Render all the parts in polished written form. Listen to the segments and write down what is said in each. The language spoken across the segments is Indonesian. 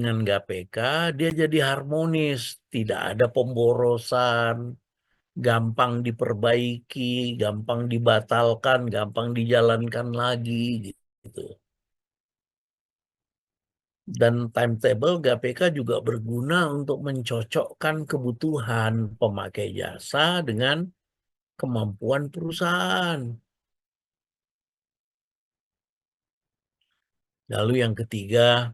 dengan KPK, dia jadi harmonis, tidak ada pemborosan, gampang diperbaiki, gampang dibatalkan, gampang dijalankan lagi gitu. Dan timetable KPK juga berguna untuk mencocokkan kebutuhan pemakai jasa dengan kemampuan perusahaan. Lalu yang ketiga,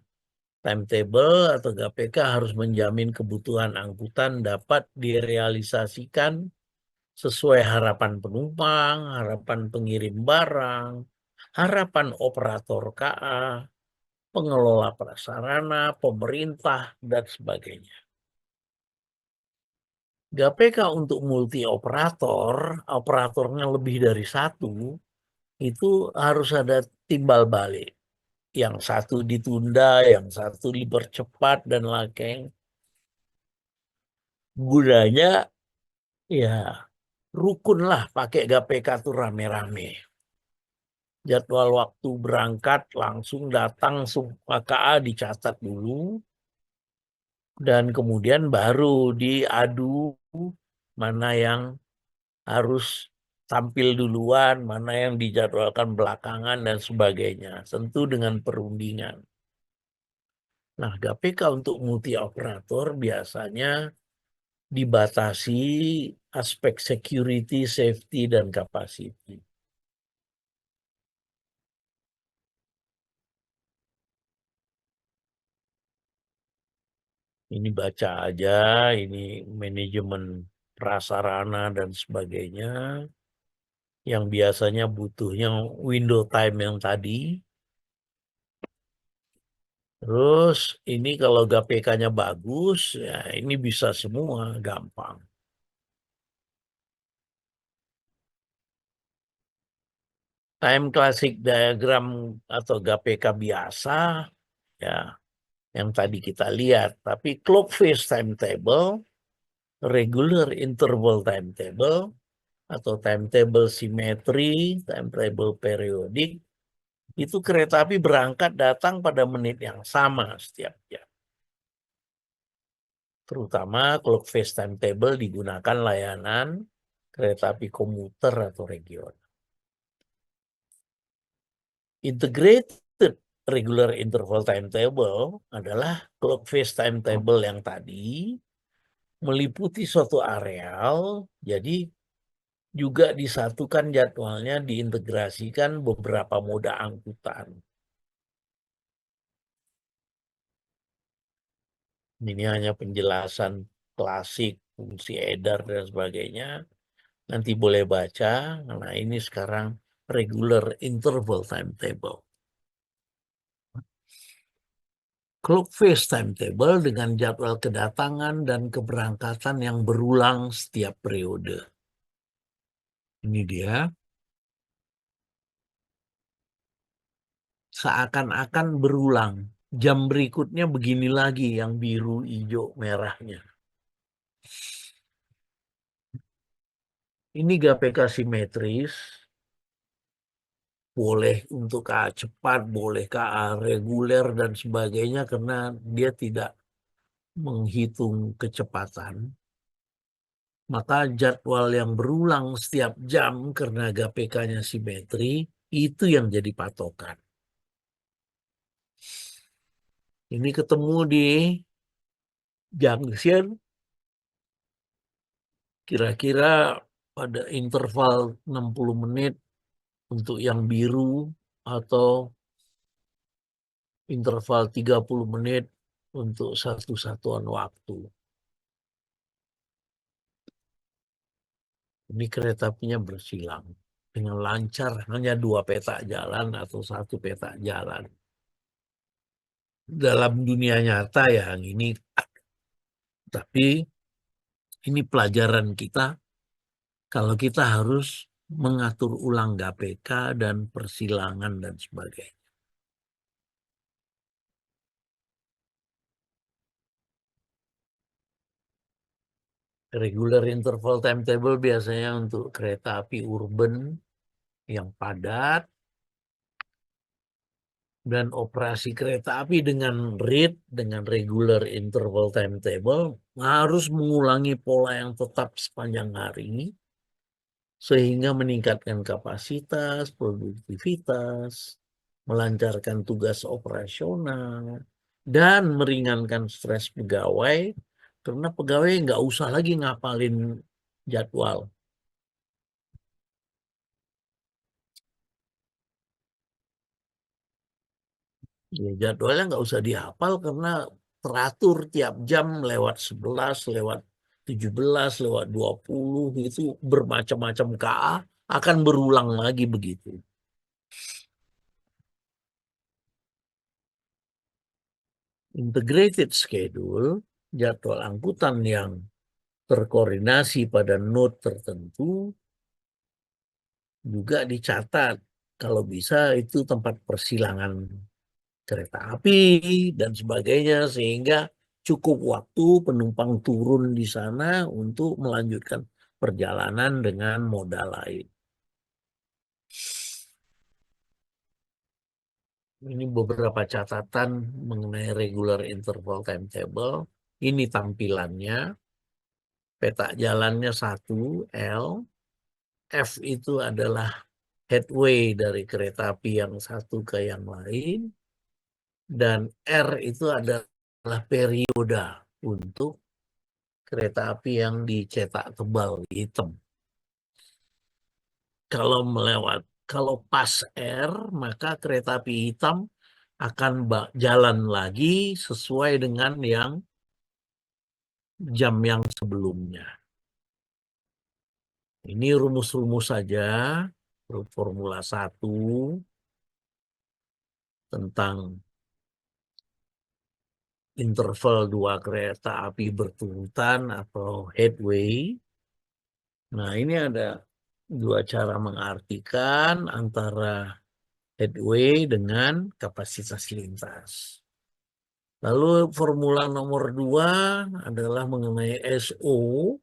timetable atau KPK harus menjamin kebutuhan angkutan dapat direalisasikan sesuai harapan penumpang, harapan pengirim barang, harapan operator KA, pengelola prasarana, pemerintah, dan sebagainya. KPK untuk multi operator, operatornya lebih dari satu, itu harus ada timbal balik. Yang satu ditunda, yang satu dipercepat, dan lain. Gunanya ya rukun lah pakai KPK tuh rame-rame. Jadwal waktu berangkat langsung datang semua KA dicatat dulu, dan kemudian baru diadu mana yang harus tampil duluan, mana yang dijadwalkan belakangan, dan sebagainya. Tentu dengan perundingan. Nah, KPK untuk multi operator biasanya dibatasi aspek security, safety, dan capacity. Ini baca aja, ini manajemen prasarana dan sebagainya, yang biasanya butuhnya window time yang tadi. Terus ini kalau KPK-nya bagus, ya ini bisa semua, gampang. Time classic diagram atau KPK biasa, ya yang tadi kita lihat. Tapi clock face timetable, regular interval timetable, atau timetable simetri, timetable periodik, itu kereta api berangkat datang pada menit yang sama setiap jam. Terutama clock face timetable digunakan layanan kereta api komuter atau regional. Integrated regular interval timetable adalah clock face timetable yang tadi meliputi suatu areal, jadi juga disatukan jadwalnya, diintegrasikan beberapa moda angkutan. Ini hanya penjelasan klasik, fungsi edar, dan sebagainya. Nanti boleh baca. Nah, ini sekarang regular interval timetable. Clock face timetable dengan jadwal kedatangan dan keberangkatan yang berulang setiap periode. Ini dia. Seakan-akan berulang. Jam berikutnya begini lagi yang biru, hijau, merahnya. Ini KPK simetris, boleh untuk KA cepat, boleh KA reguler, dan sebagainya, karena dia tidak menghitung kecepatan. Maka jadwal yang berulang setiap jam karena KPK-nya simetri, itu yang jadi patokan. Ini ketemu di junction, kira-kira pada interval 60 menit untuk yang biru, atau interval 30 menit untuk satu satuan waktu. Ini kereta apinya bersilang dengan lancar, hanya 2 peta jalan atau 1 peta jalan. Dalam dunia nyata ya ini, tapi ini pelajaran kita kalau kita harus mengatur ulang KPK dan persilangan dan sebagainya. Regular interval timetable biasanya untuk kereta api urban yang padat, Dan operasi kereta api dengan rate, dengan regular interval timetable, harus mengulangi pola yang tetap sepanjang hari, sehingga meningkatkan kapasitas, produktivitas, melancarkan tugas operasional, dan meringankan stres pegawai, karena pegawai nggak usah lagi ngapalin jadwal. Ya, jadwalnya nggak usah dihafal karena teratur tiap jam lewat 11, lewat 17, lewat 20 itu bermacam-macam KA akan berulang lagi begitu. Integrated schedule, jadwal angkutan yang terkoordinasi pada node tertentu juga dicatat. Kalau bisa itu tempat persilangan kereta api dan sebagainya, sehingga cukup waktu penumpang turun di sana untuk melanjutkan perjalanan dengan moda lain. Ini beberapa catatan mengenai regular interval timetable. Ini tampilannya. Peta jalannya 1 L. F itu adalah headway dari kereta api yang satu ke yang lain. Dan R itu adalah perioda untuk kereta api yang dicetak tebal hitam. Kalau pas R, maka kereta api hitam akan jalan lagi sesuai dengan yang jam yang sebelumnya. Ini rumus-rumus saja, Formula 1 tentang interval dua kereta api berturutan atau headway. Nah, ini ada dua cara mengartikan antara headway dengan kapasitas lintas. Lalu formula nomor 2 adalah mengenai SO,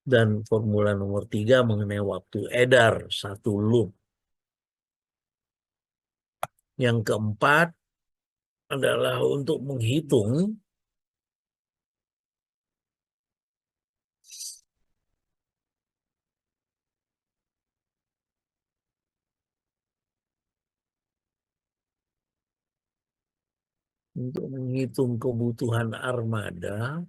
dan formula nomor 3 mengenai waktu edar satu loop. Yang keempat adalah untuk menghitung kebutuhan armada.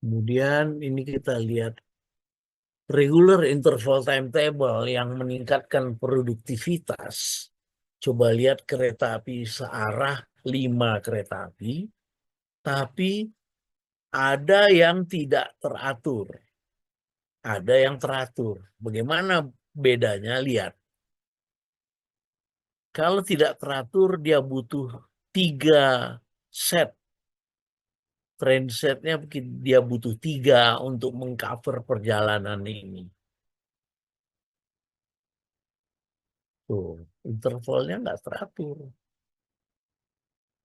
Kemudian ini kita lihat regular interval timetable yang meningkatkan produktivitas. Coba lihat kereta api searah 5 kereta api, tapi ada yang tidak teratur. Ada yang teratur. Bagaimana bedanya? Lihat. Kalau tidak teratur, dia butuh 3 set. Train setnya dia butuh 3 untuk mengcover perjalanan ini. Tuh, intervalnya nggak teratur.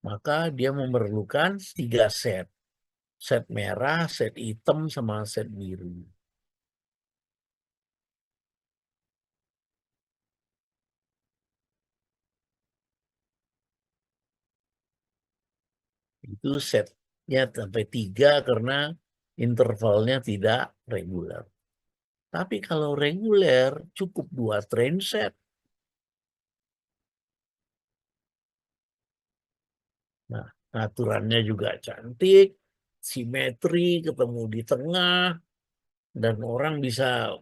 Maka dia memerlukan 3 set. Set merah, set hitam, sama set biru. Itu setnya sampai 3 karena intervalnya tidak reguler. Tapi kalau reguler cukup 2 train set. Nah, aturannya juga cantik, simetri, ketemu di tengah, dan orang bisa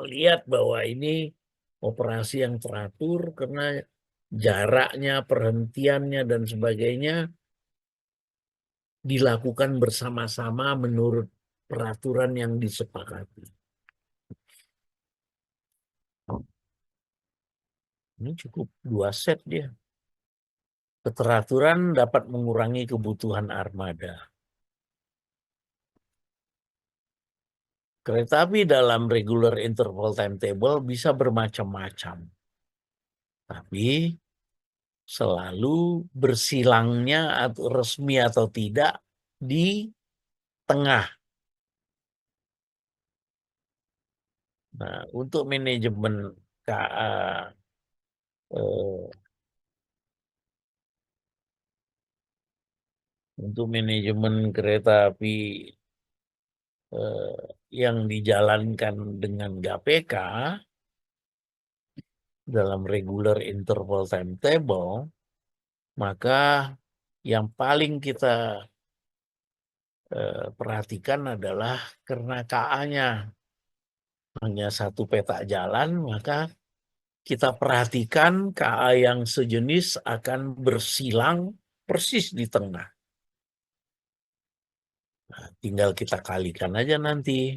lihat bahwa ini operasi yang teratur karena jaraknya, perhentiannya, dan sebagainya dilakukan bersama-sama menurut peraturan yang disepakati. Ini cukup 2 set dia. Keteraturan dapat mengurangi kebutuhan armada. Kereta api dalam regular interval timetable bisa bermacam-macam. Tapi selalu bersilangnya atau resmi atau tidak di tengah Nah, untuk manajemen KA untuk manajemen kereta api yang dijalankan dengan GAPK dalam regular interval timetable, maka yang paling kita perhatikan adalah karena KA-nya hanya satu peta jalan, maka kita perhatikan KA yang sejenis akan bersilang persis di tengah. Nah, tinggal kita kalikan aja nanti.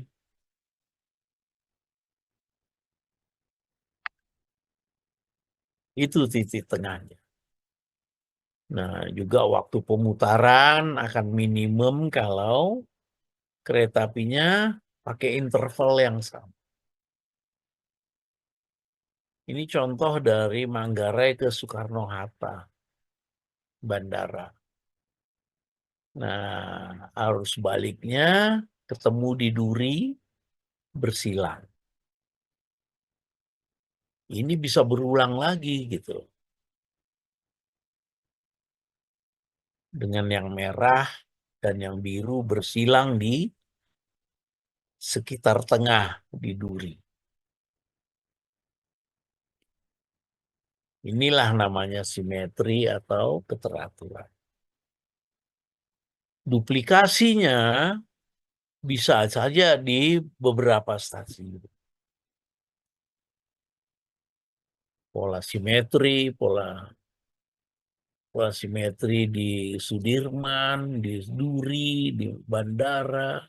Itu titik tengahnya. Nah, juga waktu pemutaran akan minimum kalau kereta apinya pakai interval yang sama. Ini contoh dari Manggarai ke Soekarno-Hatta, bandara. Nah, arus baliknya ketemu di Duri, bersilang. Ini bisa berulang lagi gitu. Dengan yang merah dan yang biru bersilang di sekitar tengah di Duri. Inilah namanya simetri atau keteraturan. Duplikasinya bisa saja di beberapa stasiun. Pola simetri di Sudirman, di Duri, di bandara,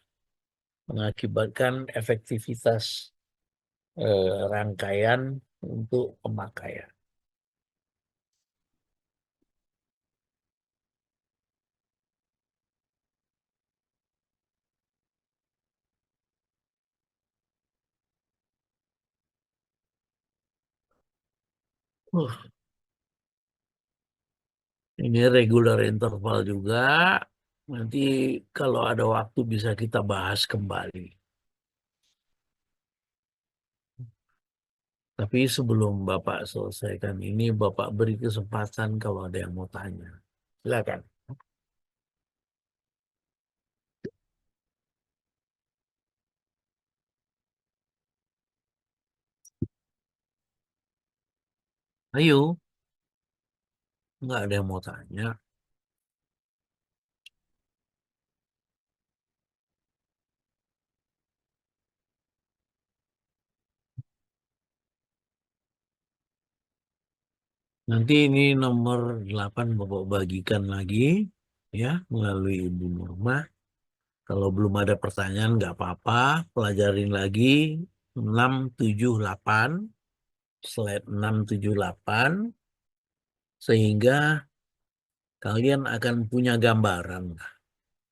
mengakibatkan efektivitas rangkaian untuk pemakaian. Ini regular interval juga. Nanti kalau ada waktu bisa kita bahas kembali. Tapi sebelum Bapak selesaikan ini, Bapak beri kesempatan kalau ada yang mau tanya. Silakan. Ayo, nggak ada yang mau tanya. Nanti ini nomor 8 Bapak bagikan lagi ya melalui Ibu Nurma. Kalau belum ada pertanyaan nggak apa-apa, pelajarin lagi 678, slide 678, sehingga kalian akan punya gambaran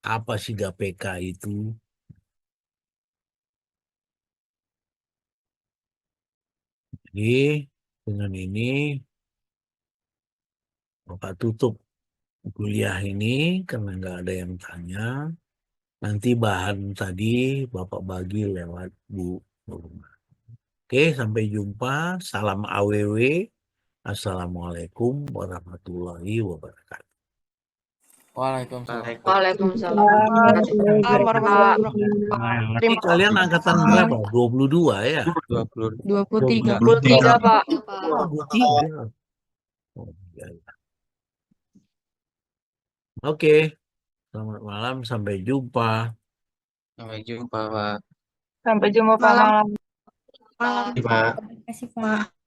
apa sih GPK itu. Jadi dengan ini Bapak tutup kuliah ini karena nggak ada yang tanya. Nanti bahan tadi Bapak bagi lewat Bu Nurma. Oke, sampai jumpa. Salam AWW. Assalamualaikum warahmatullahi wabarakatuh. Waalaikumsalam. Waalaikumsalam. Waalaikumsalam. Nanti kalian angkatan berapa? 22 ya? 23. 23, Pak. 23. Oh, iya, iya. Oke, selamat malam. Sampai jumpa. Sampai jumpa, Pak. Sampai jumpa Pak malam. Pak. Terima kasih, Pak.